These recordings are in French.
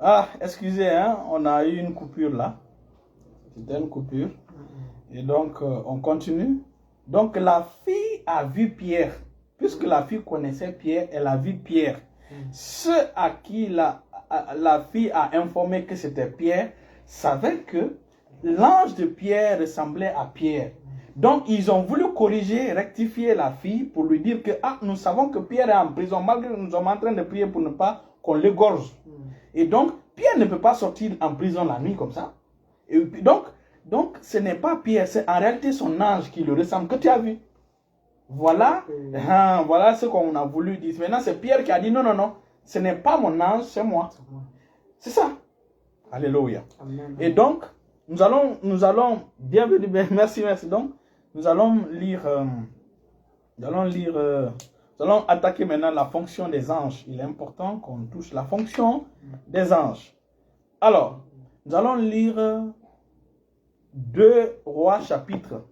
Ah, excusez, hein, on a eu une coupure là. C'était une coupure. Et donc, on continue. Donc, la fille a vu Pierre. Puisque la fille connaissait Pierre, elle a vu Pierre. Ceux à qui la fille a informé que c'était Pierre savaient que l'ange de Pierre ressemblait à Pierre. Donc, ils ont voulu corriger, rectifier la fille pour lui dire que nous savons que Pierre est en prison, malgré que nous sommes en train de prier pour ne pas qu'on l'égorge. Et donc, Pierre ne peut pas sortir en prison la nuit comme ça. Et puis, donc, ce n'est pas Pierre, c'est en réalité son ange qui le ressemble, que tu as vu. Voilà, voilà ce qu'on a voulu dire. Maintenant, c'est Pierre qui a dit non, non, non, ce n'est pas mon ange, c'est moi. C'est ça. Alléluia. Amen. Et donc, nous allons, bienvenue, merci. Donc, nous allons attaquer maintenant la fonction des anges. Il est important qu'on touche la fonction des anges. Alors, nous allons lire 2 Rois chapitre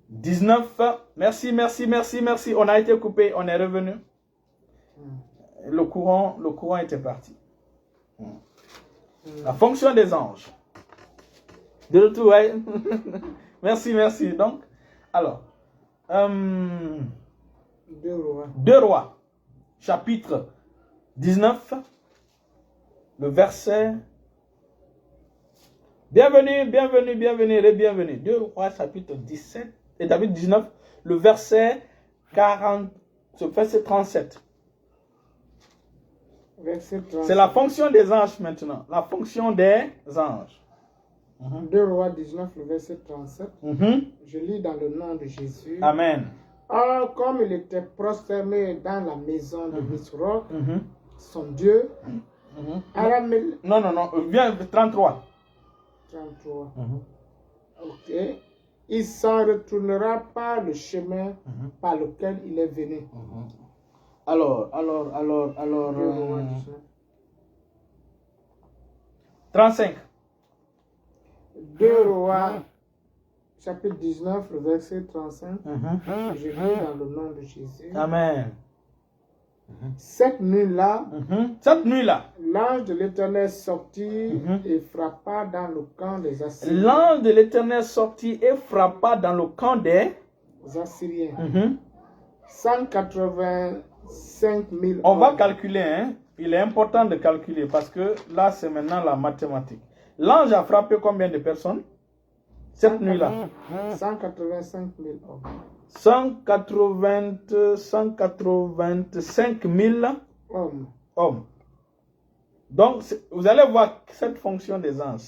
19. Merci. On a été coupé, on est revenu. Le courant était parti. La fonction des anges. De retour, ouais. Merci. Donc, alors, 2 Rois, chapitre 19, le verset. Bienvenue. 2 Rois, chapitre 17, et David 19, le verset 40, ce verset 37. C'est la fonction des anges maintenant. La fonction des anges. 2 Rois 19, le verset 37. Je lis dans le nom de Jésus. Amen. Or, comme il était prosterné dans la maison de Misroch, son Dieu, Aramel... Non, viens, 33. 33. Ok. Il s'en retournera par le chemin par lequel il est venu. Alors. 35. 2 Rois, chapitre 19, le verset 35. Je lis dans le nom de Jésus. Amen. Cette nuit-là, l'ange de l'Éternel sortit et frappa dans le camp des Assyriens. L'ange de l'Éternel sortit et frappa dans le camp des Assyriens. 185 000 On va calculer, hein. Il est important de calculer parce que là, c'est maintenant la mathématique. L'ange a frappé combien de personnes cette nuit-là? 185 000 hommes. 185 000 hommes. Donc, vous allez voir cette fonction des anges.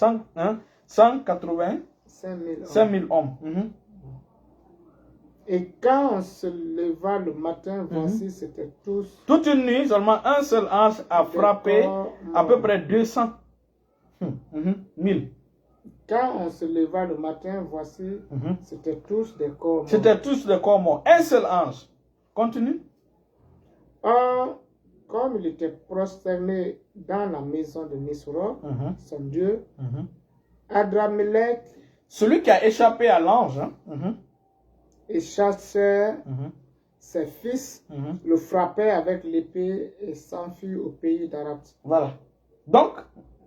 185 000 hommes. Et quand on se leva le matin, voici, c'était tous. Toute une nuit, seulement un seul ange a frappé à peu près 200 000. Quand on se leva le matin, voici, c'était tous des corps morts. C'était tous des corps morts. Un seul ange. Continue. Or, comme il était prosterné dans la maison de Misroch, son Dieu, Adramelech, celui qui a échappé à l'ange, et chasseur, ses fils, le frappaient avec l'épée et s'enfuient au pays d'Arab. Voilà. Donc,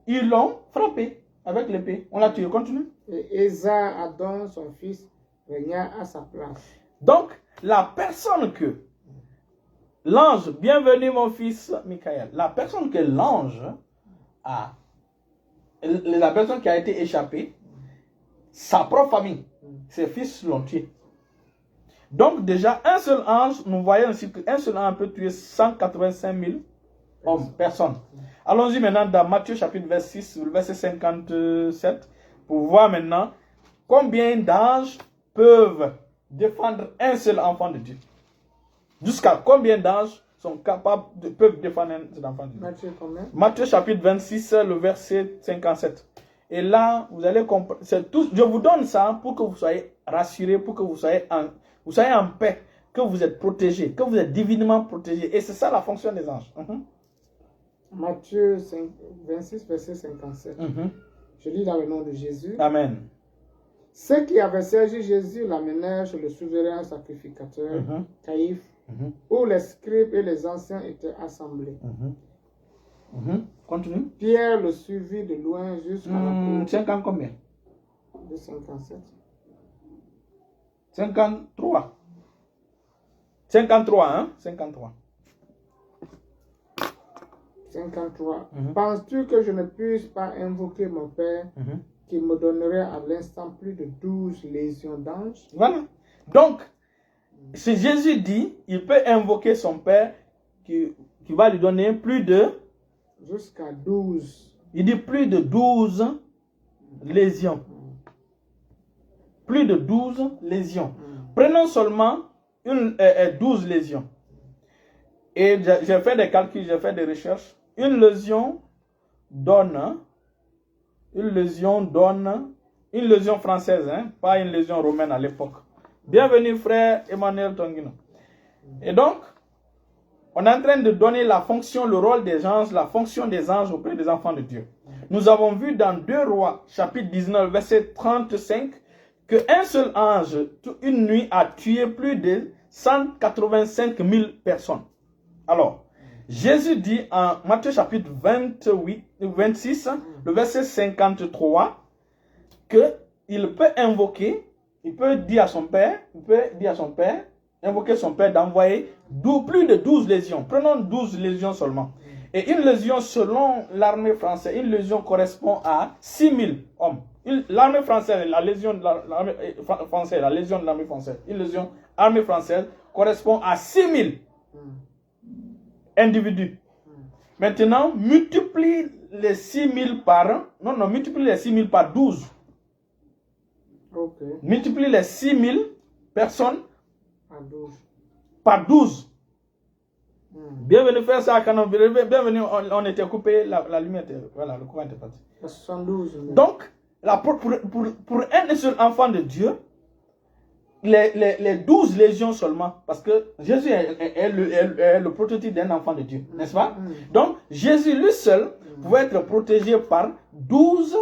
ils l'ont frappé avec l'épée. On l'a tué. Continue. Et Esa-Adon, son fils, régna à sa place. Donc, la personne que l'ange, bienvenue mon fils Michael, la personne que l'ange a, la personne qui a été échappée, sa propre famille, ses fils l'ont tué. Donc déjà, un seul ange, nous voyons aussi qu'un seul ange peut tuer 185 000 hommes, personnes. Allons-y maintenant dans Matthieu chapitre 26, verset 57, pour voir maintenant combien d'anges peuvent défendre un seul enfant de Dieu. Jusqu'à combien d'anges sont capables peuvent défendre un seul enfant de Dieu. Matthieu combien? Matthieu chapitre 26, le verset 57. Et là, vous allez comprendre. Je vous donne ça pour que vous soyez rassurés, pour que vous soyez en paix, que vous êtes protégés, que vous êtes divinement protégés. Et c'est ça la fonction des anges. Matthieu 26, verset 57. Je lis dans le nom de Jésus. Amen. Ceux qui avaient servi Jésus l'amenèrent chez le souverain sacrificateur, Caïphe, où les scribes et les anciens étaient assemblés. Continue. Pierre le suivit de loin jusqu'à la côte 50 combien? de 57. 53. 53, hein? 53. 53. Penses-tu que je ne puisse pas invoquer mon Père qui me donnerait à l'instant plus de 12 légions d'anges? Voilà. Donc, si Jésus dit, il peut invoquer son Père qui va lui donner plus de... Jusqu'à 12. Il dit plus de 12 légions. Plus de 12 légions. Prenons seulement 12 légions. Et j'ai fait des calculs, j'ai fait des recherches. Une légion française, hein, pas une légion romaine à l'époque. Bienvenue frère Emmanuel Tonguino. Et donc, on est en train de donner la fonction, le rôle des anges, la fonction des anges auprès des enfants de Dieu. Nous avons vu dans 2 Rois, chapitre 19, verset 35, qu'un seul ange, une nuit, a tué plus de 185 000 personnes. Alors, Jésus dit en Matthieu chapitre 26, le verset 53, qu'il peut invoquer, il peut dire à son Père, invoquer son Père d'envoyer plus de 12 légions. Prenons 12 légions seulement. Et une légion selon l'armée française, une légion correspond à 6 000 hommes. L'armée française, la légion de l'armée française, une légion armée française correspond à 6 000 individus. Maintenant, multiplie les 6 000 par... multiplie les 6 000 par 12. Okay. Multiplie les 6 000 personnes par 12. Bienvenue faire ça quand bienvenue, on était coupé, la lumière était... Voilà, le courant était parti. 72 000. Donc, pour un seul enfant de Dieu, les 12 légions seulement, parce que Jésus est le prototype d'un enfant de Dieu, n'est-ce pas? Donc, Jésus lui seul pouvait être protégé par 12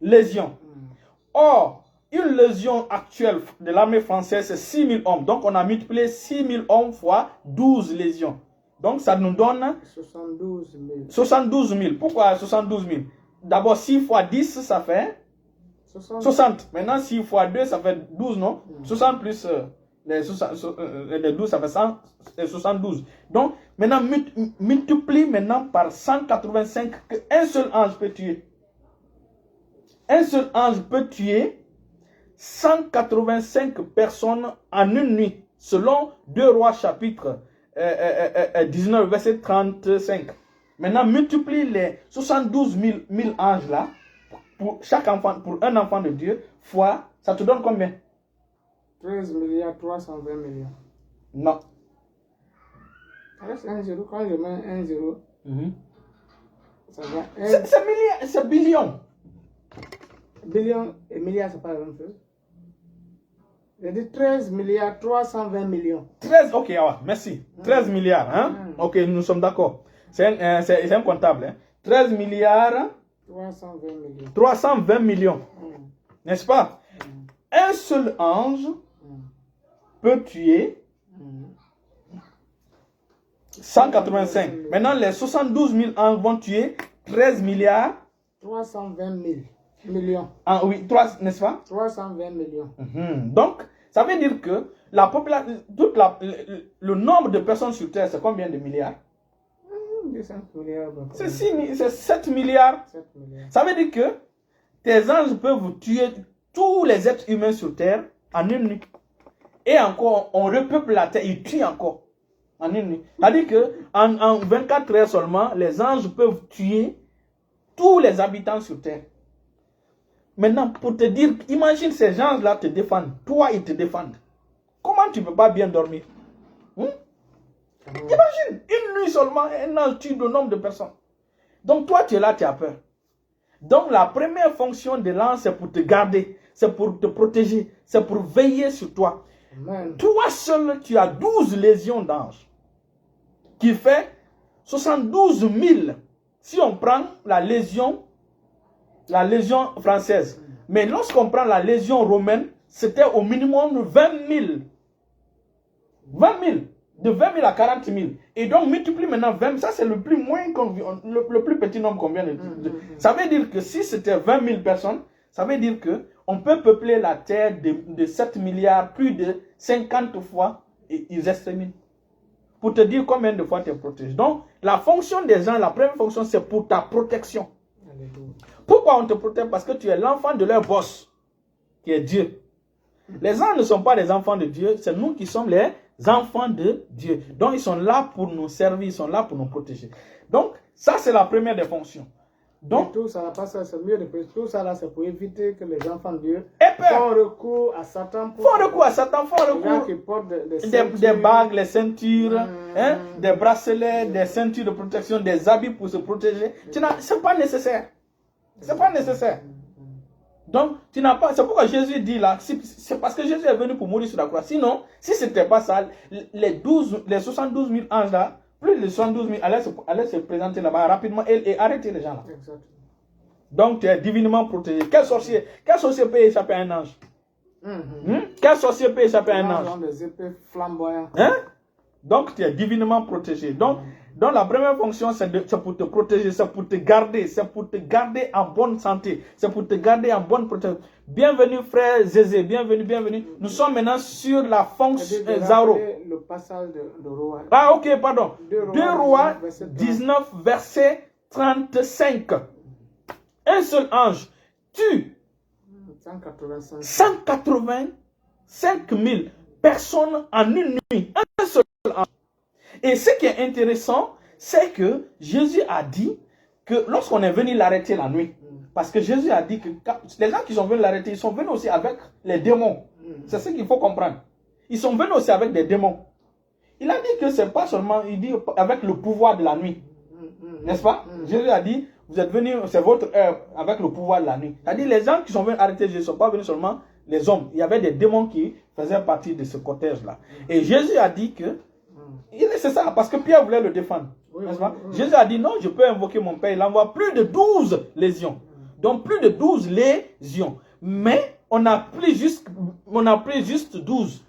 légions. Or, une légion actuelle de l'armée française, c'est 6 000 hommes. Donc, on a multiplié 6 000 hommes fois 12 légions. Donc, ça nous donne 72 000. 72 000. Pourquoi 72 000? D'abord, 6 fois 10, ça fait 60. Maintenant, 6 fois 2, ça fait 12, non? 60 plus les 12, ça fait 172. Donc, maintenant, multiplie maintenant par 185 qu'un seul ange peut tuer. Un seul ange peut tuer 185 personnes en une nuit, selon 2 Rois chapitre 19, verset 35. Maintenant, multiplie les 72 000 anges là, pour chaque enfant, pour un enfant de Dieu, fois, ça te donne combien? 13 320 millions. Non. Reste un zéro, quand je mets un zéro, ça va. C'est billion. Billion et milliard, c'est pas la même chose. J'ai dit 13 320 millions. 13, ok, merci. 13 milliards, hein? Ok, nous sommes d'accord. C'est un comptable, hein? 13 milliards. 320 millions. 320 millions. N'est-ce pas? Un seul ange peut tuer 185. Maintenant, les 72 000 anges vont tuer 13 milliards. 320 millions. Ah, oui, n'est-ce pas? 320 millions. Donc, ça veut dire que la population, le nombre de personnes sur Terre, c'est combien de milliards? 5 milliards. C'est 7 milliards. 7 milliards. Ça veut dire que tes anges peuvent tuer tous les êtres humains sur Terre en une nuit. Et encore, on repeuple la Terre, ils tuent encore en une nuit. C'est-à-dire qu'en 24 heures seulement, les anges peuvent tuer tous les habitants sur Terre. Maintenant, pour te dire, imagine ces gens-là te défendent. Toi, ils te défendent. Comment tu ne peux pas bien dormir? Imagine, une nuit seulement, un ange tue le nombre de personnes. Donc toi, tu es là, tu as peur. Donc la première fonction de l'ange, c'est pour te garder, c'est pour te protéger, c'est pour veiller sur toi. Amen. Toi seul, tu as 12 légions d'anges, qui fait 72 000. Si on prend la légion française. Mais lorsqu'on prend la légion romaine, c'était au minimum 20 000. 20 000. De 20 000 à 40 000. Et donc, multiplie maintenant 20 000. Ça, c'est le plus le plus petit nombre qu'on vient de dire. Ça veut dire que si c'était 20 000 personnes, ça veut dire qu'on peut peupler la Terre de 7 milliards, plus de 50 fois, et ils exterminent. Pour te dire combien de fois tu es protégé. Donc, la fonction des gens, la première fonction, c'est pour ta protection. Alléluia. Pourquoi on te protège? Parce que tu es l'enfant de leur boss, qui est Dieu. Les gens ne sont pas les enfants de Dieu, c'est nous qui sommes les enfants de Dieu. Donc, ils sont là pour nous servir, ils sont là pour nous protéger. Donc, ça, c'est la première des fonctions. Donc, tout ça, c'est mieux de tout ça là, c'est pour éviter que les enfants de Dieu font recours à Satan. Font recours à Satan, font recours qui portent des bagues, les ceintures, des bracelets, des ceintures de protection, des habits pour se protéger. C'est pas nécessaire. C'est pas nécessaire. Donc, tu n'as pas. C'est pourquoi Jésus dit là, c'est parce que Jésus est venu pour mourir sur la croix. Sinon, si ce n'était pas ça, les 72 000 anges là, plus de 72 000 allaient se présenter là-bas rapidement et arrêter les gens là. Exactement. Donc, tu es divinement protégé. Quel sorcier peut échapper à un ange? Quel sorcier peut échapper à un ange? Des épées flamboyantes. Donc, tu es divinement protégé. Donc la première fonction, c'est pour te protéger, c'est pour te garder, en bonne santé, c'est pour te garder en bonne protection. Bienvenue, frère Zézé, bienvenue. Nous sommes maintenant sur la fonction Zaro. Le passage de Roi. Ah, ok, pardon. 2 Rois 19, verset 35. Un seul ange tue 185 000 personnes en une nuit. Un seul ange. Et ce qui est intéressant, c'est que Jésus a dit que lorsqu'on est venu l'arrêter la nuit, parce que Jésus a dit que les gens qui sont venus l'arrêter, ils sont venus aussi avec les démons. C'est ce qu'il faut comprendre. Ils sont venus aussi avec des démons. Il a dit que c'est pas seulement, il dit avec le pouvoir de la nuit. N'est-ce pas? Jésus a dit, vous êtes venus, c'est votre heure avec le pouvoir de la nuit. C'est-à-dire les gens qui sont venus arrêter Jésus ne sont pas venus seulement les hommes. Il y avait des démons qui faisaient partie de ce cortège-là. Et Jésus a dit que c'est ça, parce que Pierre voulait le défendre. Jésus a dit non, je peux invoquer mon Père. Il envoie plus de 12 légions. Donc plus de 12 légions. Mais on a pris juste 12.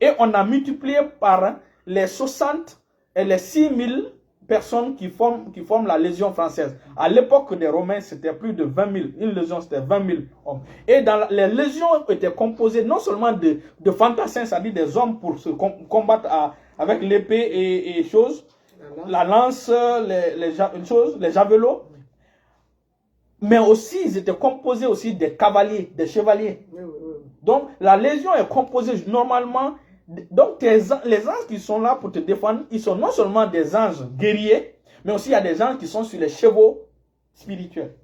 Et on a multiplié par les 60 et les 6 000 personnes qui forment la légion française. À l'époque des Romains, c'était plus de 20 000. Une légion, c'était 20 000 hommes. Et les légions étaient composées non seulement de fantassins, c'est-à-dire des hommes pour se combattre avec l'épée et choses, la lance, les javelots, mais aussi, ils étaient composés aussi des cavaliers, des chevaliers. Donc, la légion est composée normalement. Donc, les anges qui sont là pour te défendre, ils sont non seulement des anges guerriers, mais aussi il y a des anges qui sont sur les chevaux spirituels.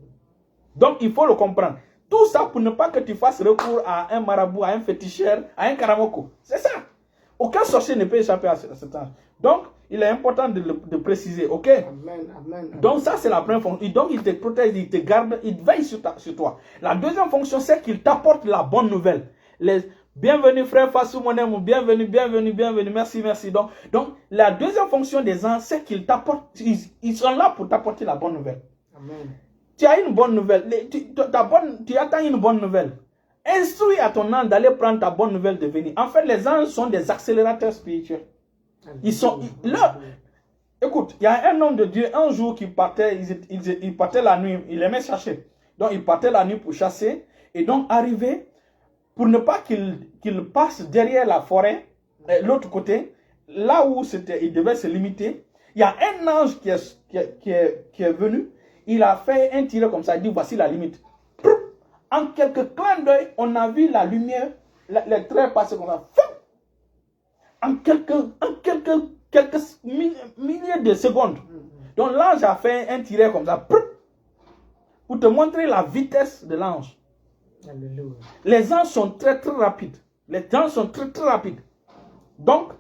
Donc, il faut le comprendre. Tout ça pour ne pas que tu fasses recours à un marabout, à un féticheur, à un karamoko. C'est ça. Aucun sorcier ne peut échapper à cet ange. Donc, il est important de préciser, ok? Amen. Donc, ça, c'est la première fonction. Donc, il te protège, il te garde, il veille sur toi. La deuxième fonction, c'est qu'il t'apporte la bonne nouvelle. Bienvenue, frère Fassou, mon amour. Bienvenue. Merci. Donc, la deuxième fonction des anges, c'est qu'ils t'apportent, ils sont là pour t'apporter la bonne nouvelle. Amen. Tu as une bonne nouvelle. Tu attends une bonne nouvelle. Instruis à ton ange d'aller prendre ta bonne nouvelle de venir. En fait, les anges sont des accélérateurs spirituels. Ils sont là. Écoute, il y a un homme de Dieu, un jour qui partait, il partait la nuit, il aimait chasser. Donc, il partait la nuit pour chasser. Et donc, arrivé, pour ne pas qu'il passe derrière la forêt, l'autre côté, là où il devait se limiter, il y a un ange qui est venu, il a fait un tiré comme ça, il dit voici la limite. En quelques clins d'œil, on a vu la lumière, les traits passer comme ça. En quelques milliers de secondes. Donc l'ange a fait un tiré comme ça, pour te montrer la vitesse de l'ange. Les anges sont très rapides. Les anges sont très rapides. Donc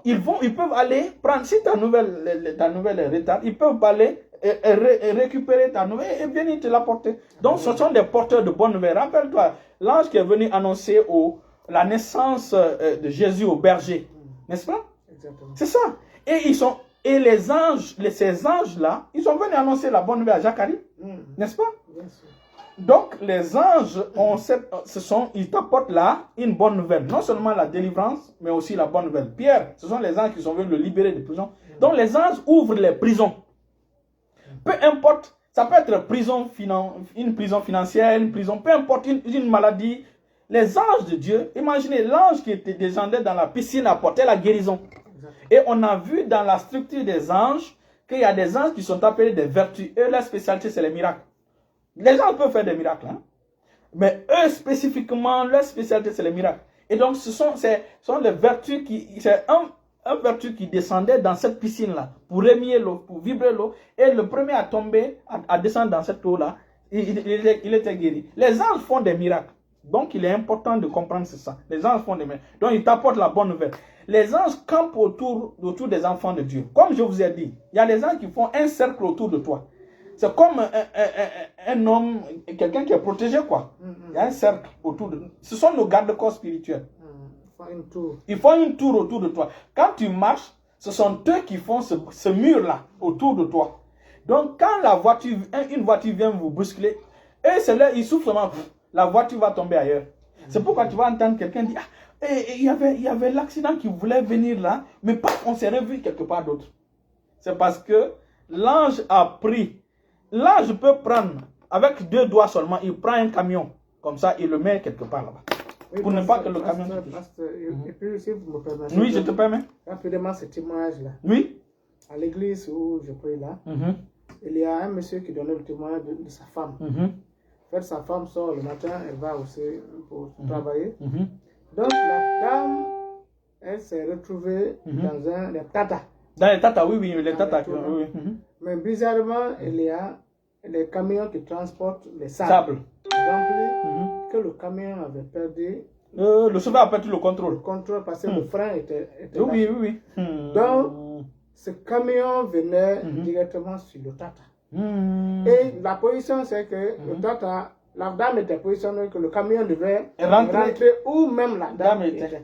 ils peuvent aller prendre, si ta nouvelle est retard, ils peuvent aller récupérer ta nouvelle et venir te l'apporter. Donc ce sont des porteurs de bonnes nouvelles. Rappelle-toi, l'ange qui est venu annoncer la naissance de Jésus au berger. N'est-ce pas? C'est ça. Et ces anges-là, ils sont venus annoncer la bonne nouvelle à Zacharie. N'est-ce pas? Donc, les anges, ils t'apportent là une bonne nouvelle. Non seulement la délivrance, mais aussi la bonne nouvelle. Pierre, ce sont les anges qui sont venus le libérer de prison. Donc, les anges ouvrent les prisons. Peu importe, ça peut être une prison financière, une prison, peu importe, une maladie. Les anges de Dieu, imaginez l'ange qui était descendu dans la piscine apportait la guérison. Et on a vu dans la structure des anges qu'il y a des anges qui sont appelés des vertus. Eux, leur spécialité, c'est les miracles. Les gens peuvent faire des miracles, hein? Mais eux spécifiquement, leur spécialité c'est les miracles. Et donc ce sont les vertus c'est un vertu qui descendait dans cette piscine-là pour remuer l'eau, pour vibrer l'eau. Et le premier à tomber, à descendre dans cette eau-là, il était guéri. Les anges font des miracles. Donc il est important de comprendre ça. Les anges font des miracles. Donc ils t'apportent la bonne nouvelle. Les anges campent autour des enfants de Dieu. Comme je vous ai dit, il y a des anges qui font un cercle autour de toi. C'est comme un homme, quelqu'un qui est protégé, quoi. Il y a un cercle autour de nous. Ce sont nos gardes-corps spirituels. Ils font une tour autour de toi. Quand tu marches, ce sont eux qui font ce mur-là autour de toi. Donc, quand une voiture vient vous bousculer, eux, c'est là, ils souffrent seulement, la voiture va tomber ailleurs. C'est pourquoi tu vas entendre quelqu'un dire, il y avait l'accident qui voulait venir là, mais pas, on s'est revu quelque part d'autre. C'est parce que l'ange a pris. L'ange peut prendre, avec 2 doigts seulement, il prend un camion, comme ça, il le met quelque part là-bas. Oui, pour ne pas que le camion... Et puis, si vous me permettez... Oui, je te permets. Rapidement, ce témoignage-là. Oui. À l'église où je prie là, il y a un monsieur qui donnait le témoignage de sa femme. En fait, sa femme sort le matin, elle va aussi pour travailler. Donc, la dame, elle s'est retrouvée dans les tatas. Dans les tatas, oui, les tatas. Oui. Mais bizarrement, il y a les camions qui transportent les sables remplis que le camion avait perdu. Le chauffeur a perdu le contrôle. Le contrôle parce que le frein était oui. Donc, ce camion venait directement sur le tata. Et la position, c'est que le tata, la dame était positionnée que le camion devait rentrer où même la dame était.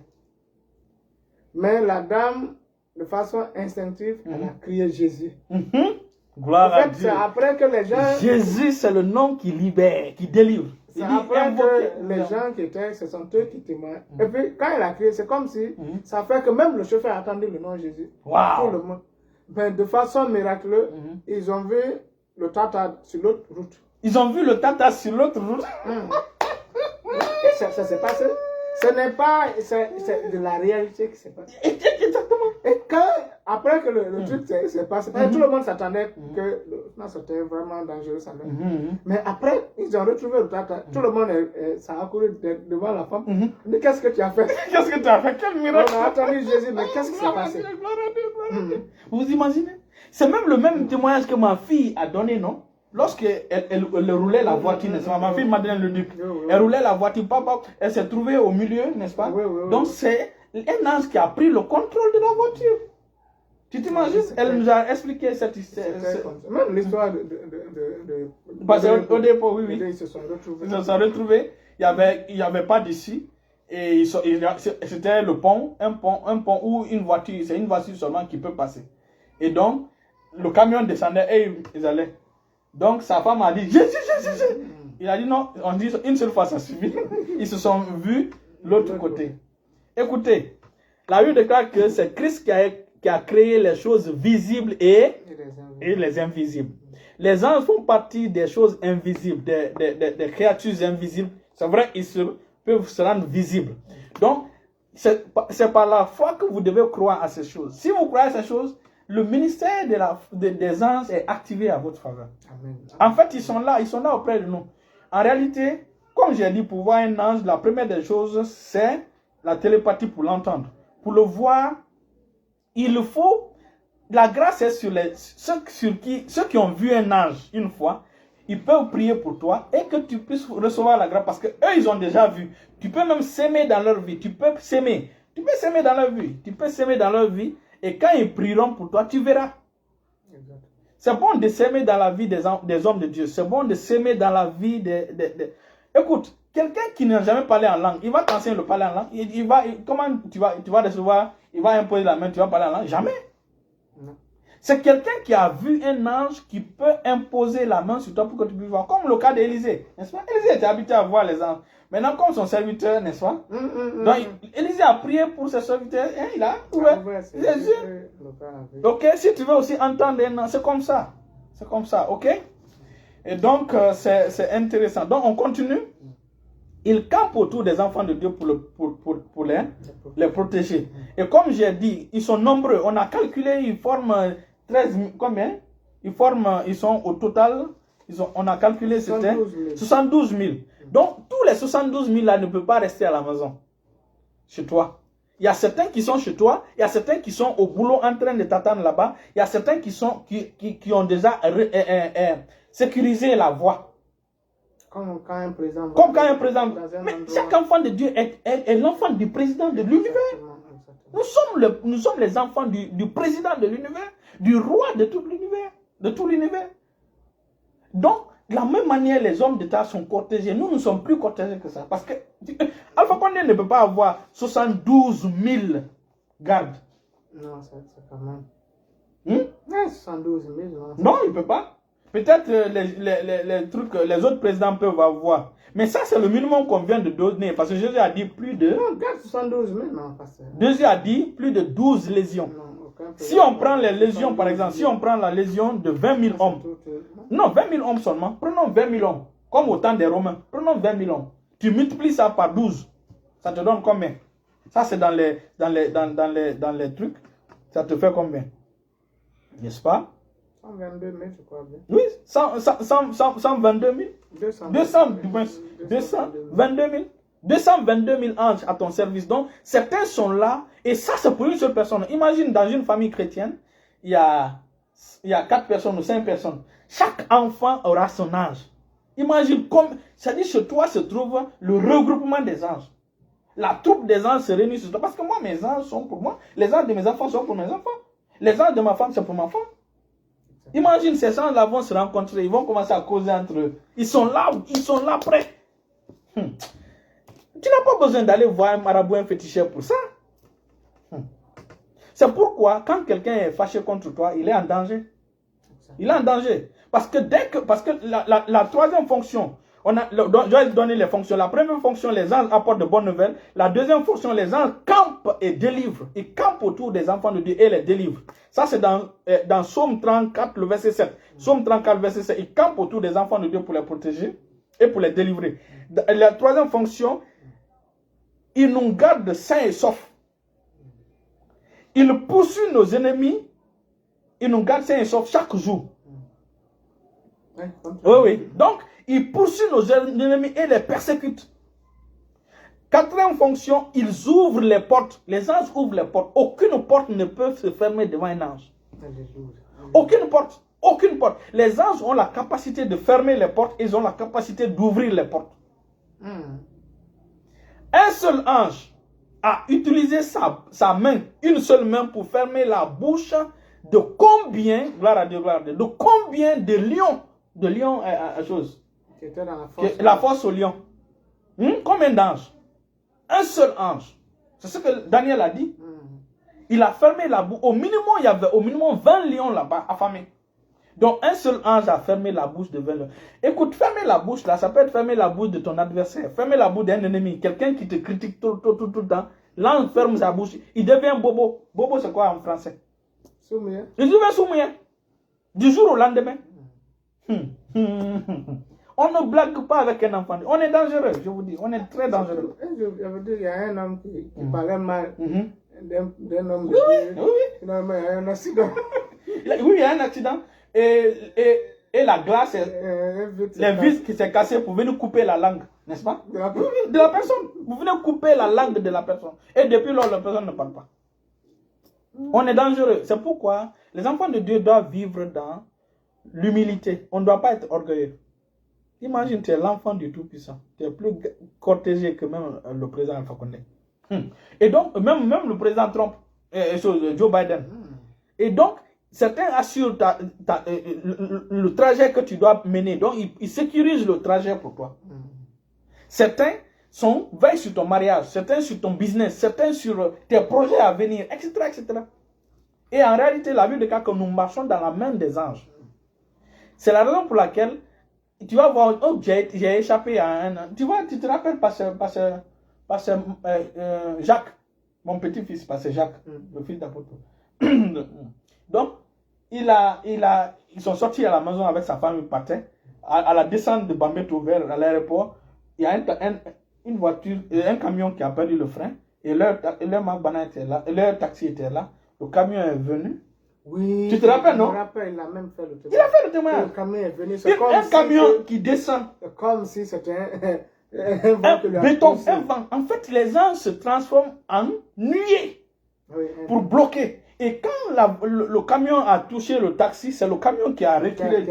Mais la dame, de façon instinctive, elle a crié Jésus. Gloire à Dieu. C'est après que les gens... Jésus, c'est le nom qui libère, qui délivre. C'est après que les gens qui étaient, ce sont eux qui témoignent. Et puis, quand il a crié, c'est comme si ça fait que même le chauffeur attendait le nom de Jésus. Wow. Tout le monde. Mais de façon miraculeuse, ils ont vu le tata sur l'autre route. Ils ont vu le tata sur l'autre route. Et ça s'est passé. Ce n'est pas, c'est de la réalité qui s'est passé. Exactement. Et quand, après que le truc s'est passé, tout le monde s'attendait que c'était vraiment dangereux. Mais après, ils ont retrouvé le tata. Tout le monde ça a couru devant la femme. Mais qu'est-ce que tu as fait? Qu'est-ce que tu as fait? Quel miracle! On a attendu Jésus, mais qu'est-ce qui s'est passé? Vous imaginez? C'est même le même témoignage que ma fille a donné, non? Lorsqu'elle roulait la voiture, n'est-ce pas? Ma fille Madeleine Le Duc, elle roulait la voiture, papa, elle s'est trouvée au milieu, n'est-ce pas? Donc c'est un ange qui a pris le contrôle de la voiture. Tu t'imagines? Elle nous a expliqué cette histoire. Même l'histoire de parce qu'au dépôt, oui. Ils se sont retrouvés. Ils se sont retrouvés, il n'y avait pas d'issue. Et c'était le pont, un pont où une voiture, c'est une voiture seulement qui peut passer. Et donc, le camion descendait et ils allaient. Donc sa femme a dit Jésus. Il a dit non, on dit une seule fois ça suffit. Ils se sont vus l'autre côté. Écoutez, la Bible déclare que c'est Christ qui a créé les choses visibles et les invisibles. Les anges font partie des choses invisibles, des créatures invisibles. C'est vrai, ils peuvent se rendre visibles. Donc, c'est par la foi que vous devez croire à ces choses. Si vous croyez à ces choses, le ministère des anges est activé à votre faveur. Amen. En fait, ils sont là auprès de nous. En réalité, comme j'ai dit, pour voir un ange, la première des choses, c'est la télépathie pour l'entendre. Pour le voir, il faut, la grâce est sur ceux qui ont vu un ange une fois, ils peuvent prier pour toi et que tu puisses recevoir la grâce parce que eux, ils ont déjà vu. Tu peux même s'aimer dans leur vie. Tu peux s'aimer dans leur vie. Tu peux s'aimer dans leur vie. Et quand ils prieront pour toi, tu verras. C'est bon de s'aimer dans la vie des hommes de Dieu. C'est bon de s'aimer dans la vie Écoute, quelqu'un qui n'a jamais parlé en langue, il va t'enseigner le parler en langue. Comment tu vas recevoir, il va imposer la main, tu vas parler en langue? Jamais. Non. C'est quelqu'un qui a vu un ange qui peut imposer la main sur toi pour que tu puisses voir. Comme le cas d'Élisée, n'est-ce pas? Élisée était habitué à voir les anges. Maintenant, comme son serviteur, n'est-ce pas? Donc, Élisée a prié pour ses serviteurs et il a trouvé. Ok, si tu veux aussi entendre un ange, c'est comme ça. C'est comme ça, ok? Et donc, c'est intéressant. Donc, on continue. Il campe autour des enfants de Dieu pour les protéger. Et comme j'ai dit, ils sont nombreux. On a calculé, ils forment 13 000, combien? Ils sont au total, on a calculé, c'était 72 000. Donc, tous les 72 000 là ne peuvent pas rester à la maison, chez toi. Il y a certains qui sont chez toi, il y a certains qui sont au boulot en train de t'attendre là-bas, il y a certains qui ont déjà sécurisé la voie. Comme quand un président. Mais chaque enfant de Dieu est l'enfant du président de l'univers. Nous sommes les enfants du président de l'univers, du roi de tout l'univers. Donc, de la même manière, les hommes d'État sont protégés. Nous ne sommes plus protégés que ça. Parce que Alpha Condé ne peut pas avoir 72 000 gardes. Non, c'est quand même. 72 000, non. Non, il ne peut pas. Peut-être les autres présidents peuvent avoir. Mais ça, c'est le minimum qu'on vient de donner. Parce que Jésus a dit plus de... Non, garde 72 000, non. Jésus a dit plus de 12 légions. Si on prend les légions, par exemple, si on prend la légion de 20 000 hommes, non, 20 000 hommes seulement, prenons 20 000 hommes, comme au temps des Romains, prenons 20 000 hommes, tu multiplies ça par 12, ça te donne combien? Ça c'est dans les trucs, ça te fait combien? N'est-ce pas? 122 000, je crois bien. Oui, 122 000, 222 000 anges à ton service. Donc, certains sont là, et ça, c'est pour une seule personne. Imagine, dans une famille chrétienne, il y a 4 personnes ou 5 personnes. Chaque enfant aura son ange. Imagine comme, c'est-à-dire chez toi se trouve le regroupement des anges. La troupe des anges se réunit sur toi. Parce que moi, mes anges sont pour moi. Les anges de mes enfants sont pour mes enfants. Les anges de ma femme, c'est pour ma femme. Imagine, ces anges-là vont se rencontrer, ils vont commencer à causer entre eux. Ils sont là prêts. Tu n'as pas besoin d'aller voir un marabout, un féticheur pour ça. C'est pourquoi, quand quelqu'un est fâché contre toi, il est en danger. Il est en danger. Parce que la troisième fonction, je vais donner les fonctions. La première fonction, les anges apportent de bonnes nouvelles. La deuxième fonction, les anges campent et délivrent. Ils campent autour des enfants de Dieu et les délivrent. Ça, c'est dans Psaume 34, le verset 7. Psaume 34, verset 7. Ils campent autour des enfants de Dieu pour les protéger et pour les délivrer. La troisième fonction, ils nous gardent sains et saufs. Ils poursuivent nos ennemis. Ils nous gardent sains et saufs chaque jour. Oui. Donc, ils poursuivent nos ennemis et les persécutent. Quatrième fonction, ils ouvrent les portes. Les anges ouvrent les portes. Aucune porte ne peut se fermer devant un ange. Aucune porte. Aucune porte. Les anges ont la capacité de fermer les portes. Ils ont la capacité d'ouvrir les portes. Un seul ange a utilisé sa main, une seule main, pour fermer la bouche de combien, gloire à Dieu, de combien de lions, chose. C'était dans la fosse au lion. Combien d'anges? Un seul ange. C'est ce que Daniel a dit. Il a fermé la bouche. Au minimum, il y avait au minimum 20 lions là-bas affamés. Donc, un seul ange a fermé la bouche de 20 lions. Écoute, fermer la bouche là, ça peut être fermer la bouche de ton adversaire. Fermer la bouche d'un ennemi. Quelqu'un qui te critique tout le temps. L'ange ferme sa bouche. Il devient bobo. Bobo, c'est quoi en français? Soumien. Il devient soumien. Du jour au lendemain. On ne blague pas avec un enfant. On est dangereux, je vous dis. On est très dangereux. Je veux dire, il y a un homme qui parlait mal d'un homme de Dieu. Oui. Finalement, il y a un accident. Oui, il y a un accident. Et la glace, les vis qui s'est cassée pour venir couper la langue, n'est-ce pas? De la personne. Vous venez couper la langue de la personne. Et depuis lors, la personne ne parle pas. On est dangereux. C'est pourquoi les enfants de Dieu doivent vivre dans l'humilité. On ne doit pas être orgueilleux. Imagine, tu es l'enfant du Tout-Puissant. Tu es plus protégé que même le président Alpha Condé. Et donc, même le président Trump, Joe Biden. Et donc, certains assurent le trajet que tu dois mener. Donc, ils sécurisent le trajet pour toi. Certains veillent sur ton mariage, certains sur ton business, certains sur tes projets à venir, etc., etc. Et en réalité, la Bible déclare que nous marchons dans la main des anges. C'est la raison pour laquelle tu vas voir, oh, j'ai échappé à un... Tu vois, tu te rappelles Jacques, mon petit-fils, pasteur Jacques, le fils d'apôtre. Donc, ils sont sortis à la maison avec sa femme, ils partaient. À la descente de Bambeto vers l'aéroport, il y a une voiture, un camion qui a perdu le frein, et leur Magbana était là, et leur taxi était là. Le camion est venu. Oui. Tu te rappelles, non? Je me rappelle, il a même fait le témoignage. Il a fait le témoignage. Le camion est venu. Un camion qui descend. Comme si c'était un vent que lui a béton, poussé. un vent. En fait, les anges se transforment en nuées pour bloquer. Et quand le camion a touché le taxi, c'est le camion qui a reculé.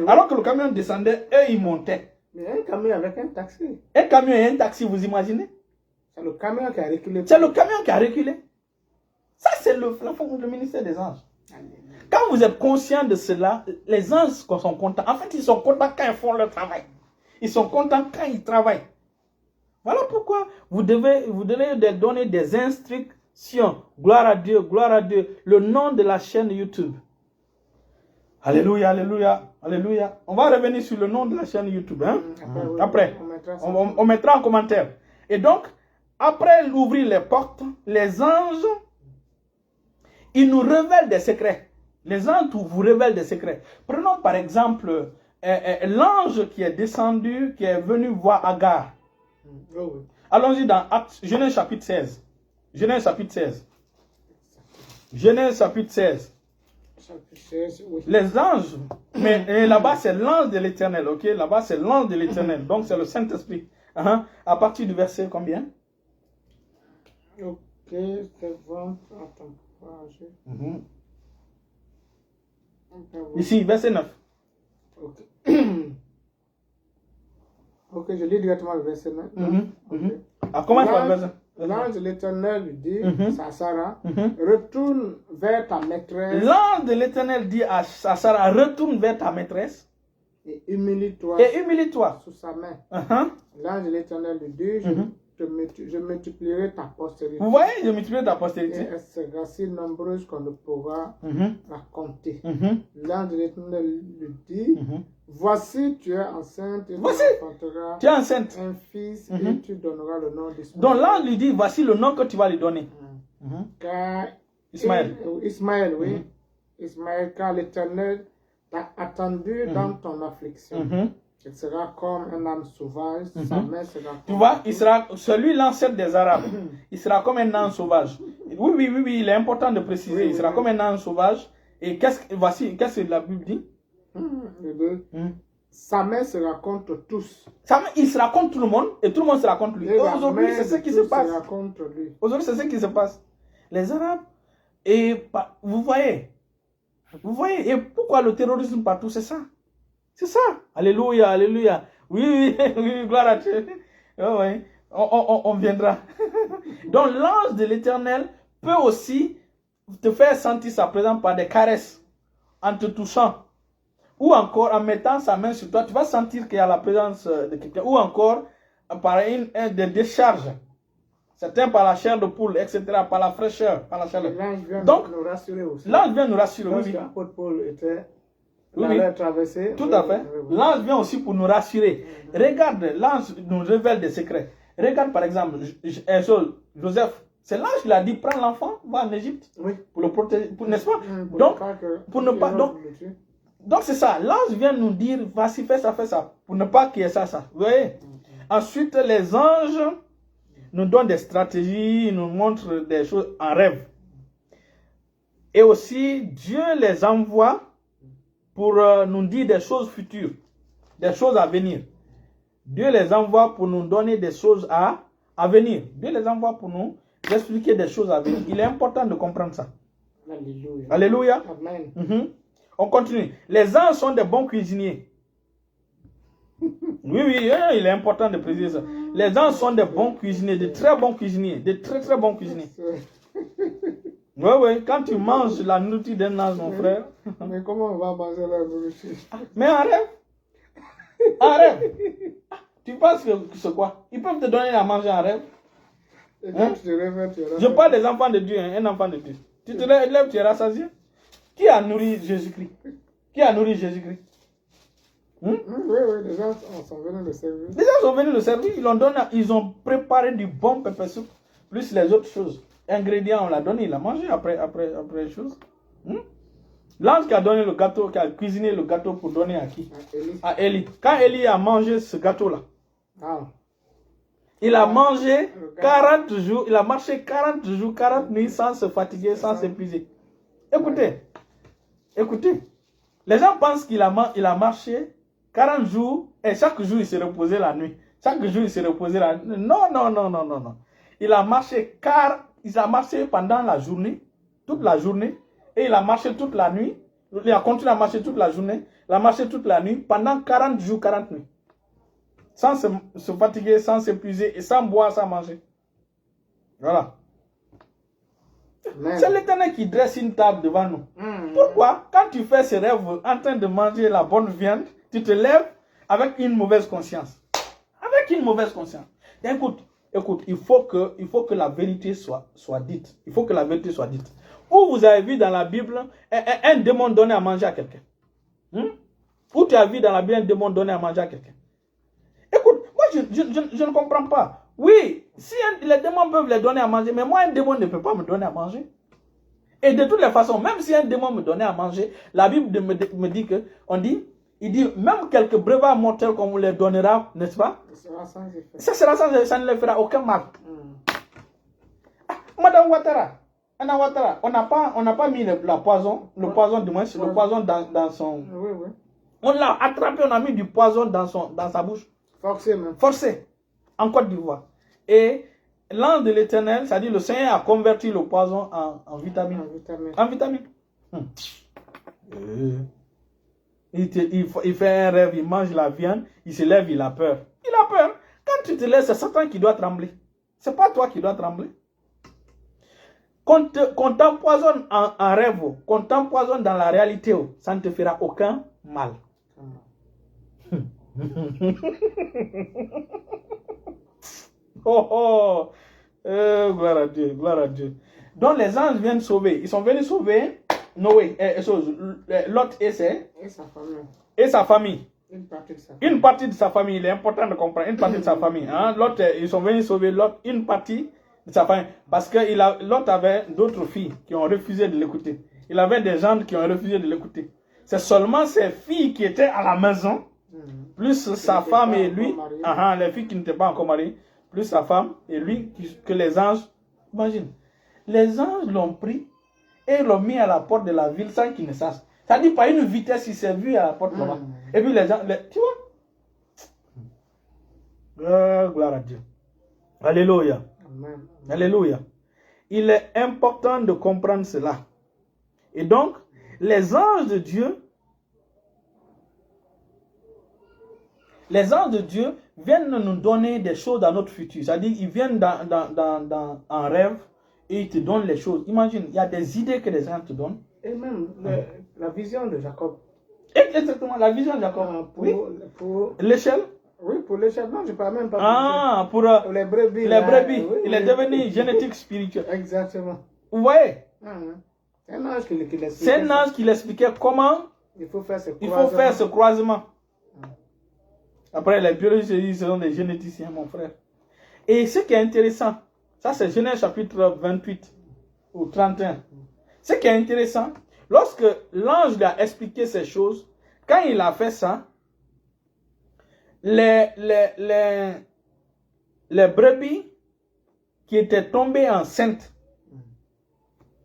Alors que le camion descendait, eux, ils montaient. Mais un camion avec un taxi. Un camion et un taxi, vous imaginez? C'est le camion qui a reculé. C'est le camion qui a reculé. Ça, c'est le ministère des anges. Quand vous êtes conscient de cela, les anges sont contents. En fait, ils sont contents quand ils font leur travail. Ils sont contents quand ils travaillent. Voilà pourquoi vous devez donner des instructions. Gloire à Dieu, gloire à Dieu. Le nom de la chaîne YouTube. Alléluia, alléluia, alléluia. On va revenir sur le nom de la chaîne YouTube. Hein? Après, on mettra en commentaire. Et donc, après ouvrir les portes, les anges, ils nous révèlent des secrets. Les anges vous révèlent des secrets. Prenons par exemple l'ange qui est descendu, qui est venu voir Agar. Allons-y dans Genèse chapitre 16. Genèse chapitre 16. Genèse chapitre 16. Les anges, mais là-bas c'est l'ange de l'Éternel, ok? Là-bas c'est l'ange de l'Éternel, donc c'est le Saint-Esprit. À partir du verset combien? Ok, c'est bon. Attends. Ici, verset 9. Ok. Ok, je lis directement le verset 9. Comment ça va? L'ange de l'Éternel lui dit, à Sarah, retourne vers ta maîtresse. L'ange de l'Éternel dit à Sarah, retourne vers ta maîtresse. Et humilie-toi. Sous sa main. L'ange de l'Éternel lui dit, je multiplierai ta postérité. Vous voyez, je multiplierai ta postérité. Et elle sera si nombreuse qu'on ne pourra la compter. L'ange de l'Éternel lui dit, voici, tu es enceinte et tu es enceinte. Un fils et tu donneras le nom d'Ismaël. Donc l'ange lui dit, voici le nom que tu vas lui donner. Car Ismaël. Ismaël, oui. Ismaël, car l'Éternel t'a attendu dans ton affliction. Il sera comme un âne sauvage, sa main sera comme... Tu vois, il sera celui l'ancêtre des Arabes. Il sera comme un âne sauvage. Oui, il est important de préciser. Il sera comme un âne sauvage. Et qu'est-ce que la Bible dit? Sa main sera contre tous. Il sera contre tout le monde et tout le monde sera contre lui. Aujourd'hui, c'est ce qui se passe. Aujourd'hui, c'est ce qui se passe. Les Arabes, et vous voyez, et pourquoi le terrorisme partout, c'est ça. C'est ça. Alléluia, alléluia. Oui, gloire à Dieu. Oh, oui. On viendra. Donc l'ange de l'Éternel peut aussi te faire sentir sa présence par des caresses, en te touchant. Ou encore en mettant sa main sur toi, tu vas sentir qu'il y a la présence de quelqu'un. Ou encore par des décharges. Certains par la chair de poule, etc. Par la fraîcheur, par la chaleur. Donc, nous rassurer aussi. L'ange vient nous rassurer. Parce qu'apôtre Paul était... traversé. Tout à fait. L'ange vient aussi pour nous rassurer. Regarde, l'ange nous révèle des secrets. Regarde par exemple, Joseph, c'est l'ange qui l'a dit, prends l'enfant, va en Égypte pour le protéger, n'est-ce pas? Donc c'est ça, l'ange vient nous dire, vas-y, fais ça, pour ne pas qu'il y ait ça. Vous voyez? Ensuite, les anges nous donnent des stratégies, nous montrent des choses en rêve. Et aussi, Dieu les envoie pour nous dire des choses futures, des choses à venir. Dieu les envoie pour nous donner des choses à venir. Dieu les envoie pour nous expliquer des choses à venir. Il est important de comprendre ça. Alléluia. Alléluia. Amen. On continue. Les anges sont des bons cuisiniers. Oui, il est important de préciser ça. Les anges sont des bons cuisiniers, de très bons cuisiniers, de très très bons cuisiniers. Oui, quand tu manges la nourriture d'un ange, mon frère. Mais comment on va manger la nourriture? Mais en rêve. En rêve. Tu penses que c'est quoi? Ils peuvent te donner à manger en rêve. Et quand tu te réveilles, tu Je parle des enfants de Dieu, un enfant de Dieu. Tu te lèves, tu es rassasié. Qui a nourri Jésus-Christ? Qui a nourri Jésus-Christ? Oui, les gens sont venus le servir. Les gens sont venus le servir, ils ont préparé du bon pepper soup, plus les autres choses. Ingrédients, on l'a donné, il a mangé après les choses. L'ange qui a donné le gâteau, qui a cuisiné le gâteau pour donner à qui? À Élie. Quand Élie a mangé ce gâteau-là, il a mangé 40 jours, il a marché 40 jours, 40 nuits sans se fatiguer, sans s'épuiser. Écoutez. Les gens pensent qu'il a marché 40 jours et chaque jour il s'est reposé la nuit. Chaque jour il s'est reposé la nuit. Non. Il a marché pendant la journée, toute la journée, et il a marché toute la nuit. Il a continué à marcher toute la journée, il a marché toute la nuit pendant 40 jours, 40 nuits. Sans se fatiguer, sans s'épuiser et sans boire, sans manger. Voilà. C'est l'Éternel qui dresse une table devant nous. Pourquoi, quand tu fais ce rêve en train de manger la bonne viande, tu te lèves avec une mauvaise conscience? Avec une mauvaise conscience. Écoute, il faut que la vérité soit dite. Il faut que la vérité soit dite. Où vous avez vu dans la Bible un démon donner à manger à quelqu'un? Où tu as vu dans la Bible un démon donner à manger à quelqu'un? Écoute, moi je ne comprends pas. Oui, si les démons peuvent les donner à manger, mais moi un démon ne peut pas me donner à manger. Et de toutes les façons, même si un démon me donnait à manger, la Bible me dit que, il dit, même quelques breuvages mortels qu'on vous les donnera, n'est-ce pas? Ça sera sans effet, ça ne leur fera aucun mal. Madame Ouattara, on n'a pas mis le poison dans son... Oui. On l'a attrapé, on a mis du poison dans sa bouche. Forcé même. Forcé, en Côte d'Ivoire. Et l'ange de l'Éternel, c'est-à-dire le Seigneur a converti le poison en vitamine. En vitamine. Il fait un rêve, il mange la viande, il se lève, il a peur. Il a peur. Quand tu te lèves, c'est Satan qui doit trembler. C'est pas toi qui dois trembler. Qu'on t'empoisonne en rêve, qu'on t'empoisonne dans la réalité, ça ne te fera aucun mal. Gloire à Dieu, gloire à Dieu. Donc les anges viennent sauver. Ils sont venus sauver Noé, Lot et sa famille. Une partie de sa famille. Il est important de comprendre. Une partie de sa famille. Lot, ils sont venus sauver Lot, une partie de sa famille. Parce que Lot avait d'autres filles qui ont refusé de l'écouter. Il avait des gens qui ont refusé de l'écouter. C'est seulement ses filles qui étaient à la maison, plus sa femme et lui, les filles qui n'étaient pas encore mariées, plus sa femme et lui, que les anges, imagine, les anges l'ont pris et l'ont mis à la porte de la ville sans qu'ils ne sachent. Ça dit pas une vitesse, il s'est vu à la porte là-bas. Et puis les gens, tu vois? Gloire à Dieu. Alléluia. Amen. Alléluia. Il est important de comprendre cela. Et donc, les anges de Dieu viennent nous donner des choses dans notre futur. C'est-à-dire, ils viennent en rêve et ils te donnent les choses. Imagine, il y a des idées que les anges te donnent. Et même la vision de Jacob. Exactement, la vision de Jacob. Pour l'échelle. Oui, pour l'échelle. Non, je ne parle même pas pour les brebis. Il est devenu génétique spirituel. Exactement. Vous voyez? C'est un ange qui l'expliquait comment il faut faire ce croisement. Après, les biologistes disent que ce sont des généticiens, mon frère. Et ce qui est intéressant, ça c'est Genèse chapitre 28 ou 31. Ce qui est intéressant, lorsque l'ange lui a expliqué ces choses, quand il a fait ça, les brebis qui étaient tombées enceintes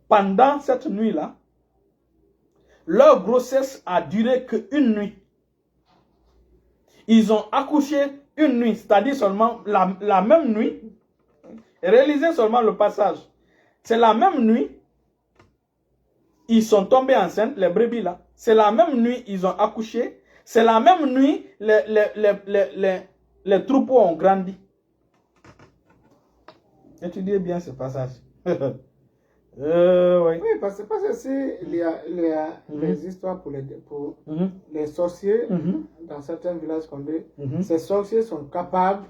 pendant cette nuit-là, leur grossesse a duré qu'une nuit. Ils ont accouché une nuit, c'est-à-dire seulement la même nuit. Réalisez seulement le passage. C'est la même nuit, ils sont tombés enceintes, les brebis là. C'est la même nuit, ils ont accouché. C'est la même nuit, les troupeaux ont grandi. Étudiez bien ce passage. Oui. Oui, parce que si il y a les histoires pour les sorciers dans certains villages qu'on dit, ces sorciers sont capables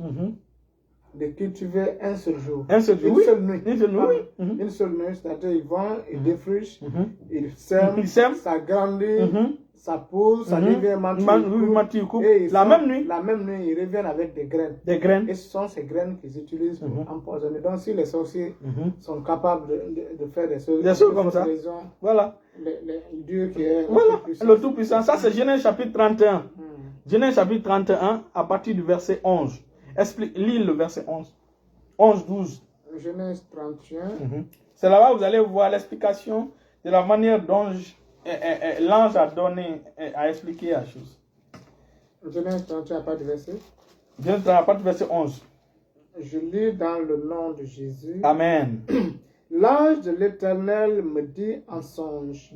de cultiver un seul jour. Un seul jour, Une oui. seule nuit. Une seule nuit, oui. Une seule nuit, c'est-à-dire ils vont, ils défrichent, ils sèment, ça grandit, ça pousse, ça devient mature. Et la même nuit, ils reviennent avec des graines. Des graines. Et ce sont ces graines qu'ils utilisent pour empoisonner. Donc si les sorciers sont capables de faire des choses comme ça, voilà. Dieu qui est voilà, le Tout-Puissant. Ça, c'est Genèse chapitre 31. Genèse chapitre 31, à partir du verset 11. Lis le verset 11. 11, 12. Genèse 31. C'est là-bas que vous allez voir l'explication de la manière dont l'ange a expliqué la chose. Genèse 31, à partir du verset. Genèse 31, à partir du verset 11. Je lis dans le nom de Jésus. Amen. L'ange de l'Éternel me dit en songe.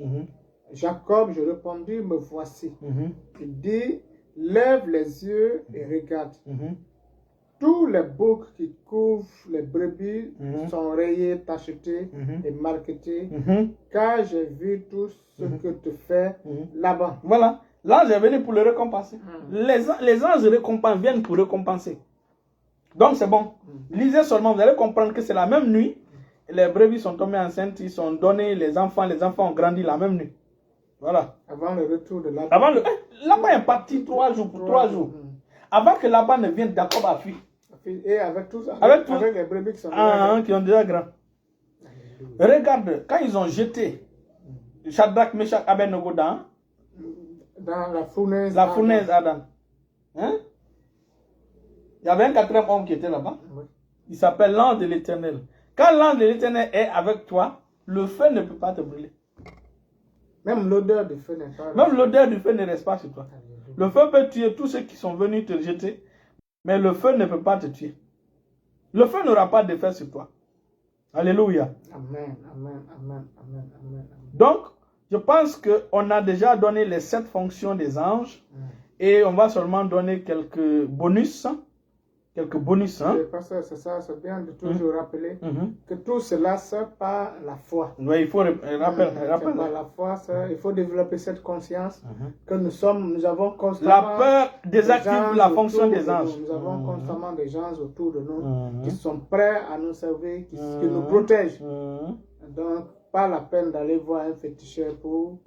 Jacob, je répondis, me voici. Il dit, lève les yeux et regarde. Tous les boucs qui couvrent les brebis sont rayés, tachetés et marquetés, car j'ai vu tout ce que tu fais là-bas. Voilà. L'ange est venu pour le récompenser. Les anges viennent pour récompenser. Donc c'est bon. Lisez seulement, vous allez comprendre que c'est la même nuit. Les brebis sont tombées enceintes, ils sont donnés, les enfants ont grandi la même nuit. Voilà. Avant le retour de Laban. Laban est parti 3 jours pour 3 jours. Avant que Laban ne vienne, Jacob a fui. Et avec tous, avec les brebis qui sont qui ont déjà grand. Regarde, quand ils ont jeté Shadrach, Meshach, Abednego dans la fournaise Adam. Hein? Il y avait un 4e homme qui était là-bas. Il s'appelle l'ange de l'Éternel. Quand l'ange de l'Éternel est avec toi, le feu ne peut pas te brûler. Même l'odeur du feu n'est pas. Même l'odeur du feu ne reste pas sur toi. Le feu peut tuer tous ceux qui sont venus te jeter, mais le feu ne peut pas te tuer. Le feu n'aura pas d'effet sur toi. Alléluia. Amen, amen, amen, amen, amen. Donc, je pense qu'on a déjà donné les 7 fonctions des anges et on va seulement donner quelques bonus. Parce que c'est ça, c'est bien de toujours rappeler que tout cela, c'est par la foi. Oui, il faut rappeler. La foi, il faut développer cette conscience que nous avons constamment. La peur désactive la fonction des anges. Nous avons constamment des gens autour de nous qui sont prêts à nous servir, qui nous protègent. Donc, pas la peine d'aller voir un féticheur pour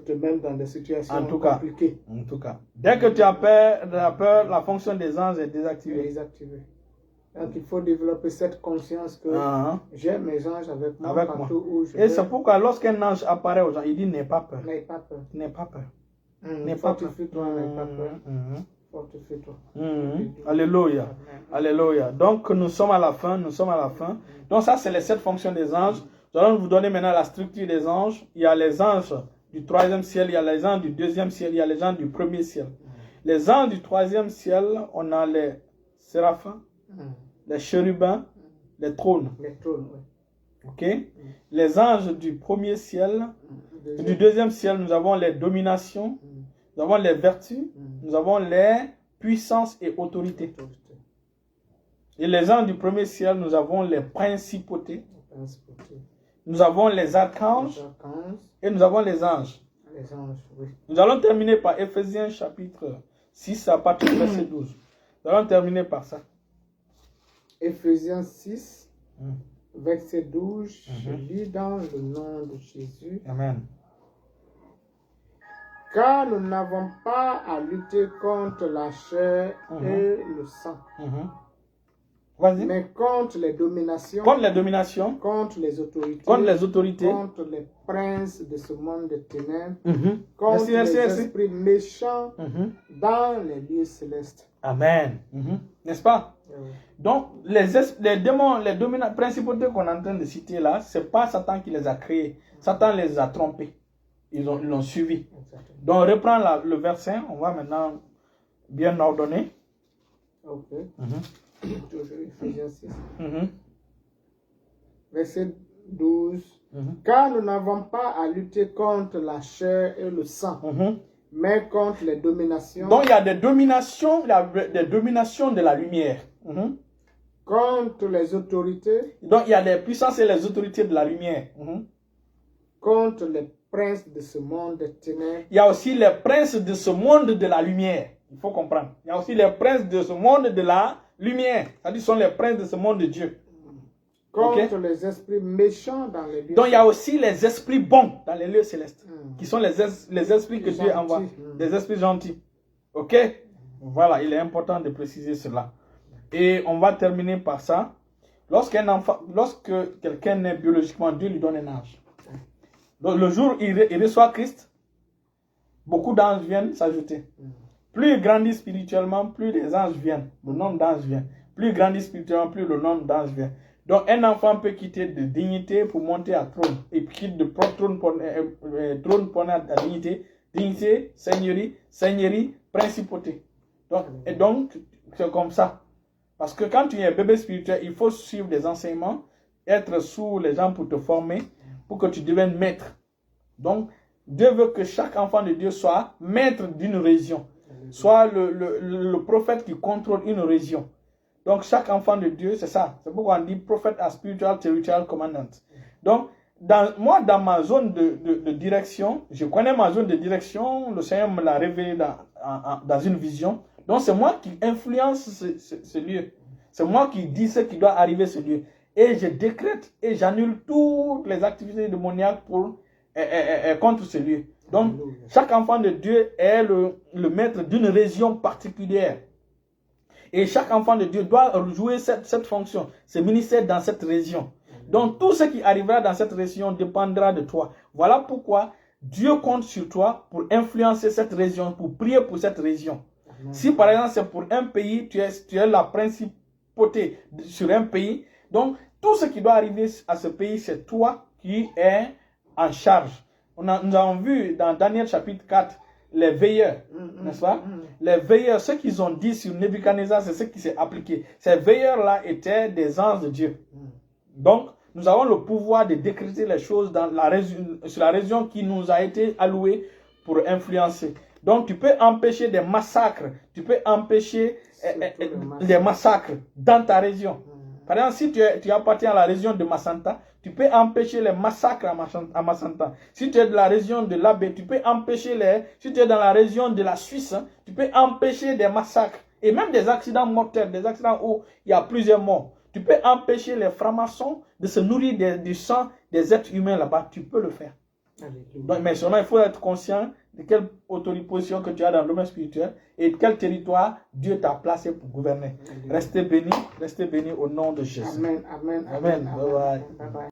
te mettre dans des situations compliquées. En tout cas, dès que tu as peur, la fonction des anges est désactivée. Donc il faut développer cette conscience que j'ai mes anges avec moi partout où je vais. Et c'est pourquoi lorsqu'un ange apparaît aux gens, il dit n'aie pas peur. N'aie pas peur. N'aie pas peur. Fortifie-toi, n'aie pas peur. Fortifie-toi. Alléluia. Alléluia. Donc nous sommes à la fin. Donc ça c'est les 7 fonctions des anges. Nous allons vous donner maintenant la structure des anges. Il y a les anges du 3e ciel, il y a les anges du 2e ciel, il y a les anges du 1er ciel. Les anges du 3e ciel, on a les séraphins, les chérubins, les trônes. Les trônes, oui. Ok? Les anges du 1er ciel, du 2e ciel, nous avons les dominations, nous avons les vertus, nous avons les puissances et autorités. Et les anges du 1er ciel, nous avons les principautés. Nous avons les archanges et nous avons les anges. Oui. Nous allons terminer par Ephésiens chapitre 6 à partir du verset 12. Nous allons terminer par ça. Ephésiens 6, verset 12, je lis dans le nom de Jésus. Amen. Car nous n'avons pas à lutter contre la chair et le sang. Mais contre les dominations. Contre les dominations. Contre les autorités. Contre les autorités. Contre les princes de ce monde de ténèbres. Contre les esprits méchants dans les lieux célestes. Amen. N'est-ce pas? Donc, les démons, les principautés qu'on est en train de citer là, ce n'est pas Satan qui les a créés. Satan les a trompés. Ils l'ont suivi. Donc, on reprend le verset. On va maintenant bien ordonner. Ok. Ephésiens 6. Verset 12. Car nous n'avons pas à lutter contre la chair et le sang, mais contre les dominations. Donc il y a des dominations, de la lumière. Contre les autorités. Donc il y a des puissances et les autorités de la lumière. Contre les princes de ce monde de ténèbres. Il y a aussi les princes de ce monde de la lumière. Il faut comprendre. Il y a aussi les princes de ce monde de la lumière. C'est-à-dire, sont les princes de ce monde de Dieu. Contre les esprits méchants dans les lieux. Donc, il y a aussi les esprits bons dans les lieux célestes, qui sont les esprits que Dieu envoie, des esprits gentils. Ok? Voilà, il est important de préciser cela. Et on va terminer par ça. Lorsque quelqu'un naît biologiquement, Dieu lui donne un âge. Donc, le jour où il reçoit Christ, beaucoup d'anges viennent s'ajouter. Plus il grandit spirituellement, plus les anges viennent. Le nombre d'anges vient. Plus il grandit spirituellement, plus le nombre d'anges vient. Donc, un enfant peut quitter de dignité pour monter à trône. Et quitte de trône pour à dignité. Dignité, seigneurie, principauté. Donc, c'est comme ça. Parce que quand tu es un bébé spirituel, il faut suivre des enseignements, être sous les gens pour te former, pour que tu deviennes maître. Donc, Dieu veut que chaque enfant de Dieu soit maître d'une région. Soit le prophète qui contrôle une région. Donc, chaque enfant de Dieu, c'est ça. C'est pourquoi on dit prophète a spiritual territorial commandant. Donc, dans ma zone de direction, je connais ma zone de direction, le Seigneur me l'a révélé dans une vision. Donc, c'est moi qui influence ce lieu. C'est moi qui dis ce qui doit arriver ce lieu. Et je décrète et j'annule toutes les activités démoniaques contre ce lieu. Donc, chaque enfant de Dieu est le maître d'une région particulière. Et chaque enfant de Dieu doit jouer cette fonction, ce ministère dans cette région. Donc, tout ce qui arrivera dans cette région dépendra de toi. Voilà pourquoi Dieu compte sur toi pour influencer cette région, pour prier pour cette région. Si par exemple c'est pour un pays, tu es la principauté sur un pays, donc tout ce qui doit arriver à ce pays, c'est toi qui es en charge. Nous avons vu dans Daniel chapitre 4, les veilleurs, n'est-ce pas? Les veilleurs, ce qu'ils ont dit sur Nebuchadnezzar, c'est ce qui s'est appliqué. Ces veilleurs-là étaient des anges de Dieu. Donc, nous avons le pouvoir de décréter les choses sur la région qui nous a été allouée pour influencer. Donc, tu peux empêcher des massacres. Tu peux empêcher des massacres dans ta région. Par exemple, si tu appartiens à la région de Massanta, tu peux empêcher les massacres à Massanta. Si tu es de la région de l'Abbé, tu peux empêcher si tu es dans la région de la Suisse, tu peux empêcher des massacres. Et même des accidents mortels, des accidents où il y a plusieurs morts. Tu peux empêcher les francs-maçons de se nourrir du sang des êtres humains là-bas. Tu peux le faire. Donc, mais seulement, il faut être conscient de quelle position que tu as dans le domaine spirituel et de quel territoire Dieu t'a placé pour gouverner. Restez bénis au nom de Jésus. Amen, amen, amen. Bye bye.